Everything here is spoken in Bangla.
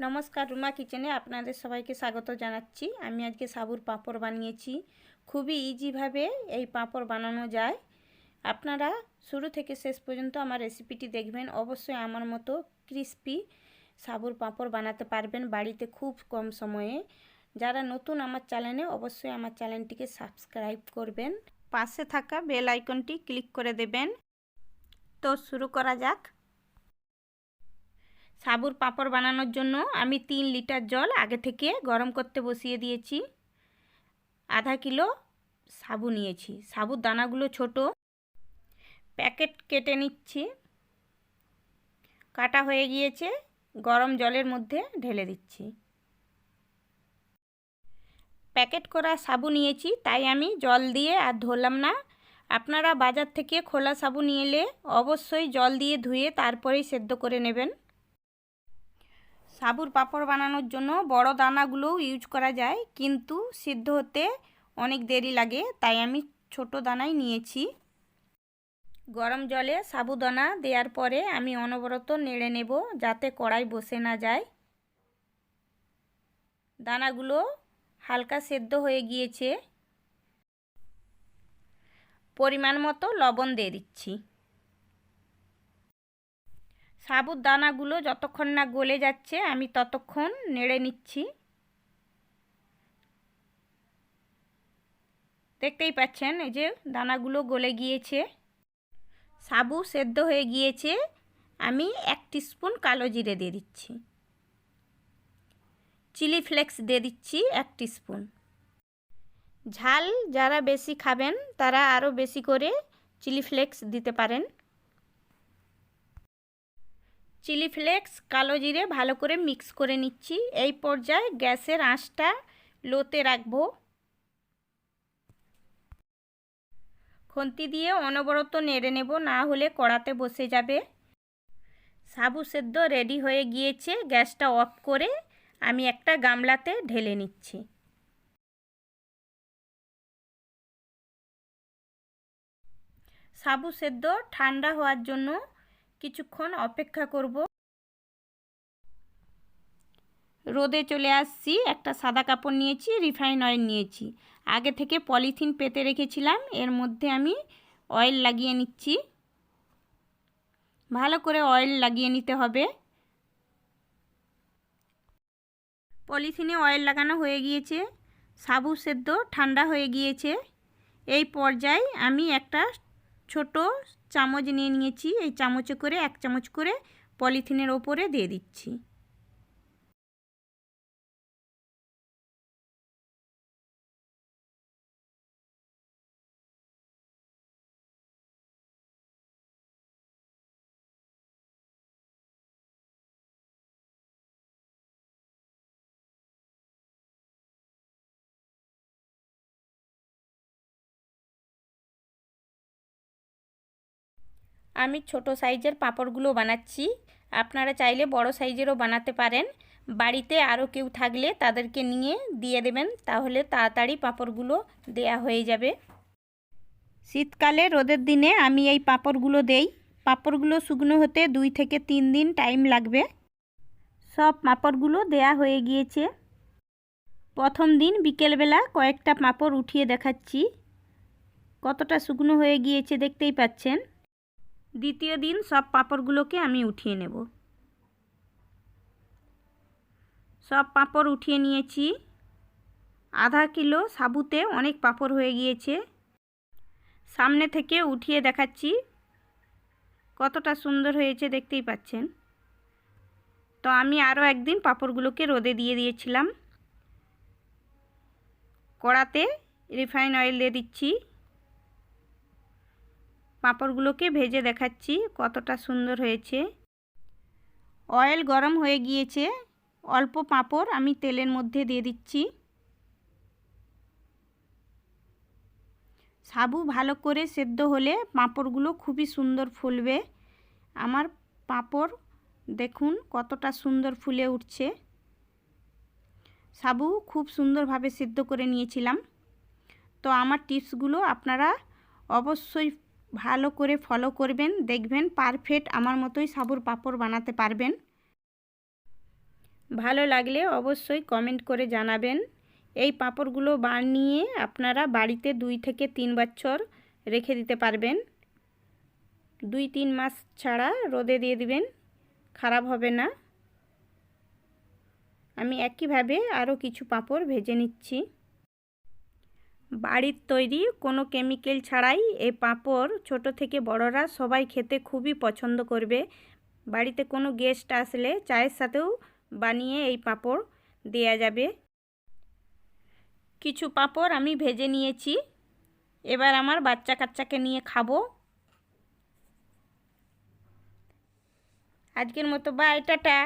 নমস্কার, রুমা কিচেনে আপনাদের সবাইকে স্বাগত জানাচ্ছি। আমি আজকে সাবুর পাঁপড় বানিয়েছি। খুবই ইজিভাবে এই পাঁপড় বানানো যায়। আপনারা শুরু থেকে শেষ পর্যন্ত আমার রেসিপিটি দেখবেন। অবশ্যই আমার মতো ক্রিস্পি সাবুর পাঁপড় বানাতে পারবেন বাড়িতে খুব কম সময়ে। যারা নতুন আমার চ্যানেলে, অবশ্যই আমার চ্যানেলটিকে সাবস্ক্রাইব করবেন, পাশে থাকা বেল আইকনটি ক্লিক করে দেবেন। তো শুরু করা যাক। সাবুর পাঁপড় বানানোর জন্য আমি 3 লিটার জল আগে থেকে গরম করতে বসিয়ে দিয়েছি। আধা কিলো সাবু নিয়েছি। সাবুর দানাগুলো ছোট। প্যাকেট কেটে নিচ্ছি। কাটা হয়ে গিয়েছে, গরম জলের মধ্যে ঢেলে দিচ্ছি। প্যাকেট করা সাবু নিয়েছি, তাই আমি জল দিয়ে আর ধুলাম না। আপনারা বাজার থেকে খোলা সাবু নিয়ে এলে অবশ্যই জল দিয়ে ধুয়ে তারপরেই সেদ্ধ করে নেবেন। সাবুর পাঁপড় বানানোর জন্য বড় দানাগুলোও ইউজ করা যায়, কিন্তু সিদ্ধ হতে অনেক দেরি লাগে, তাই আমি ছোট দানাই নিয়েছি। গরম জলে সাবুদানা দেওয়ার পরে আমি অনবরত নেড়ে নেব, যাতে কড়াই বসে না যায়। দানাগুলো হালকা সেদ্ধ হয়ে গিয়েছে। পরিমাণ মতো লবণ দিয়ে দিচ্ছি। সাবুর দানাগুলো যতক্ষণ না গলে যাচ্ছে আমি ততক্ষণ নেড়ে নিচ্ছি। দেখতেই পাচ্ছেন, এই যে দানাগুলো গলে গিয়েছে, সাবু সেদ্ধ হয়ে গিয়েছে। আমি 1 টিস্পুন কালো জিরে দিয়ে দিচ্ছি। চিলি ফ্লেক্স দিয়ে দিচ্ছি 1 টিস্পুন। ঝাল যারা বেশি খাবেন তারা আরও বেশি করে চিলি ফ্লেক্স দিতে পারেন। চিলি ফ্লেক্স, কালো জিরে ভালো করে মিক্স করে নিচ্ছি। এই পর্যায়ে গ্যাসের আঁচটা লোতে রাখবো। খুন্তি দিয়ে অনবরত নেড়ে নেব, না হলে কড়াতে বসে যাবে। সাবু সেদ্ধ রেডি হয়ে গিয়েছে। গ্যাসটা অফ করে আমি একটা গামলাতে ঢেলে নিচ্ছি। সাবু সেদ্ধ ঠান্ডা হওয়ার জন্য কিছুক্ষণ অপেক্ষা করব। রোদে চলে আসছি। একটা সাদা কাপড় নিয়েছি, রিফাইন অয়েল নিয়েছি। আগে থেকে পলিথিন পেতে রেখেছিলাম, এর মধ্যে আমি অয়েল লাগিয়ে নিচ্ছি। ভালো করে অয়েল লাগিয়ে নিতে হবে। পলিথিনে অয়েল লাগানো হয়ে গিয়েছে। সাবু সেদ্ধ ঠান্ডা হয়ে গিয়েছে। এই পর্যায়ে আমি একটা ছোট চামচ নিয়ে নিয়েছি। এই চামচে করে 1 চামচ করে পলিথিনের ওপরে দিয়ে দিচ্ছি। আমি ছোট সাইজের পাঁপড়গুলো বানাচ্ছি। আপনারা চাইলে বড় সাইজেরও বানাতে পারেন। বাড়িতে আরও কেউ থাকলে তাদেরকে নিয়ে দিয়ে দেবেন, তাহলে তাড়াতাড়ি পাঁপড়গুলো দেয়া হয়ে যাবে। শীতকালে রোদের দিনে আমি এই পাঁপড়গুলো দেই। পাঁপড়গুলো শুকনো হতে 2 থেকে 3 দিন টাইম লাগবে। সব পাঁপড়গুলো দেয়া হয়ে গিয়েছে। প্রথম দিন বিকেলবেলা কয়েকটা পাঁপড় উঠিয়ে দেখাচ্ছি। কতটা শুকনো হয়ে গিয়েছে দেখতেই পাচ্ছেন। দ্বিতীয় দিন সব পাঁপড়গুলোকে আমি উঠিয়ে নেব। সব পাঁপড় উঠিয়ে নিয়েছি। আধা কিলো সাবুতে অনেক পাঁপড় হয়ে গিয়েছে। সামনে থেকে উঠিয়ে দেখাচ্ছি কতটা সুন্দর হয়েছে, দেখতেই পাচ্ছেন। তো আমি আরও একদিন পাঁপড়গুলোকে রোদে দিয়ে দিয়েছিলাম। কড়াতে রিফাইন অয়েল দিয়ে দিচ্ছি। পাঁপড়গুলোকে ভেজে দেখাচ্ছি কতটা সুন্দর হয়েছে। অয়েল গরম হয়ে গিয়েছে। অল্প পাঁপড় আমি তেলের মধ্যে দিয়ে দিচ্ছি। সাবু ভালো করে সেদ্ধ হলে পাঁপড়গুলো খুবই সুন্দর ফুলবে। আমার পাঁপড় দেখুন কতটা সুন্দর ফুলে উঠছে। সাবু খুব সুন্দরভাবে সেদ্ধ করে নিয়েছিলাম। তো আমার টিপসগুলো আপনারা অবশ্যই ভালো করে ফলো করবেন, দেখবেন পারফেক্ট আমার মতোই সাবুর পাঁপড় বানাতে পারবেন। ভালো লাগলে অবশ্যই কমেন্ট করে জানাবেন। এই পাঁপড়গুলো বানিয়ে আপনারা বাড়িতে 2 থেকে 3 বছর রেখে দিতে পারবেন। 2-3 মাস ছাড়া রোদে দিয়ে দিবেন, খারাপ হবে না। আমি একইভাবে আরও কিছু পাঁপড় ভেজে নিচ্ছি। বাড়ির তৈরি কোনো কেমিক্যাল ছাড়াই এই পাঁপড় ছোট থেকে বড়রা সবাই খেতে খুবই পছন্দ করবে। বাড়িতে কোনো গেস্ট আসলে চায়ের সাথেও বানিয়ে এই পাঁপড় দেয়া যাবে। কিছু পাঁপড় আমি ভেজে নিয়েছি, এবার আমার বাচ্চা কাচ্চাকে নিয়ে খাবো। আজকের মতো বাই, টাটা।